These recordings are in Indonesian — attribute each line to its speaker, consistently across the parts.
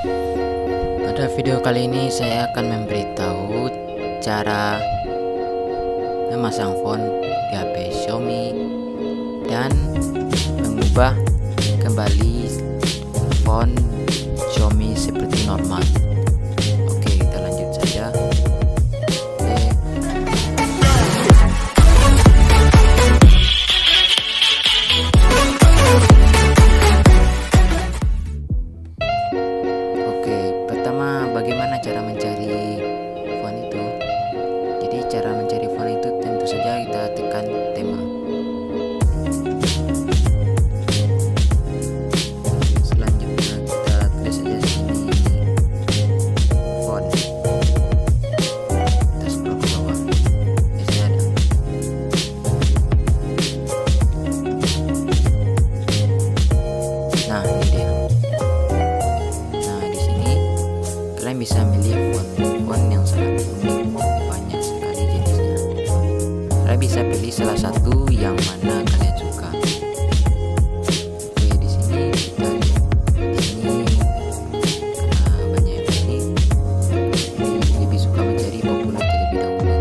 Speaker 1: Pada video kali ini saya akan memberitahu cara memasang font di HP Xiaomi dan mengubah kembali font Xiaomi seperti normal. Oke, kita lanjut saja. Bagaimana cara mencari font itu? Jadi cara mencari font itu tentu saja kita tekan tema. Selanjutnya kita tulis saja sini font. Kita scroll ke bawah. Biasanya ada. Nah, ini dia. Kalian bisa milih font yang sangat unik, banyak sekali jenisnya. Kalian bisa pilih salah satu yang mana kalian suka. Oke, di sini kita lihat di sini karena banyak yang ini lebih suka mencari populer terlebih dahulu.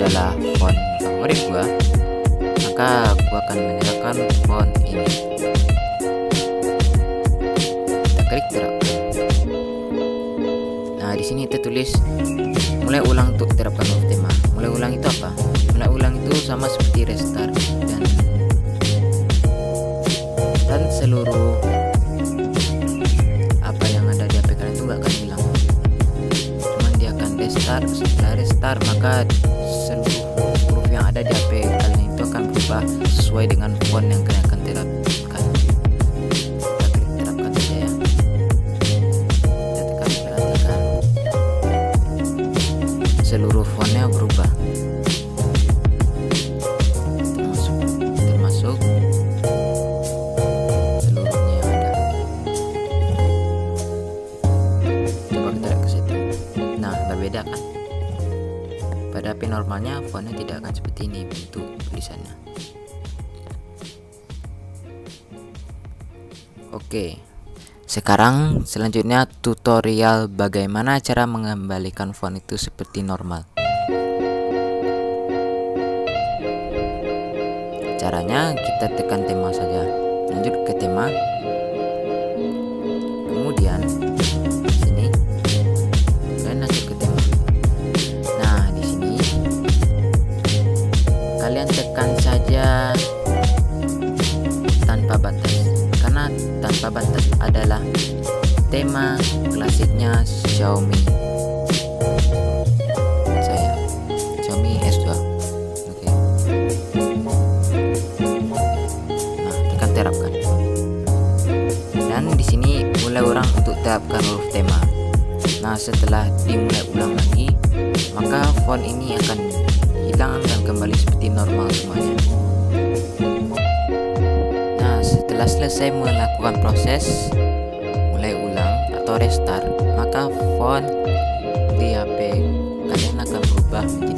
Speaker 1: Adalah font favorit gua, maka gua akan menyerahkan font ini. Kita klik terapkan. Nah, di sini tertulis mulai ulang untuk terapkan huruf tema. Mulai ulang itu apa? Mulai ulang itu sama seperti restart dan seluruh apa yang ada di HP kalian itu gak akan hilang. Cuman dia akan restart. Setelah restart maka seluruh huruf yang ada di HP kalian itu akan berubah sesuai dengan font yang kalian akan terapkan. Kita klik terapkan saja ya. Kita tekan perhatikan seluruh fontnya berubah, termasuk seluruhnya yang ada. Coba kita lihat ke situ. Nah, berbeda kan? Pada HP normalnya fontnya tidak akan seperti ini bentuk tulisannya. Oke, sekarang selanjutnya tutorial bagaimana cara mengembalikan font itu seperti normal. Caranya kita tekan tema saja, lanjut ke tema, kemudian sini dan lanjut ke tema. Kalian tekan saja tanpa batas, karena tanpa batas adalah tema klasiknya Xiaomi Saia, Xiaomi S2. Oke. Nah, tekan terapkan. Dan di sini mulai ulang untuk terapkan huruf tema. Nah, setelah dimulai ulang lagi, maka font ini akan hilang dan kembali seperti normal semuanya. Nah, setelah selesai melakukan proses mulai ulang atau restart, maka font di HP kalian akan berubah menjadi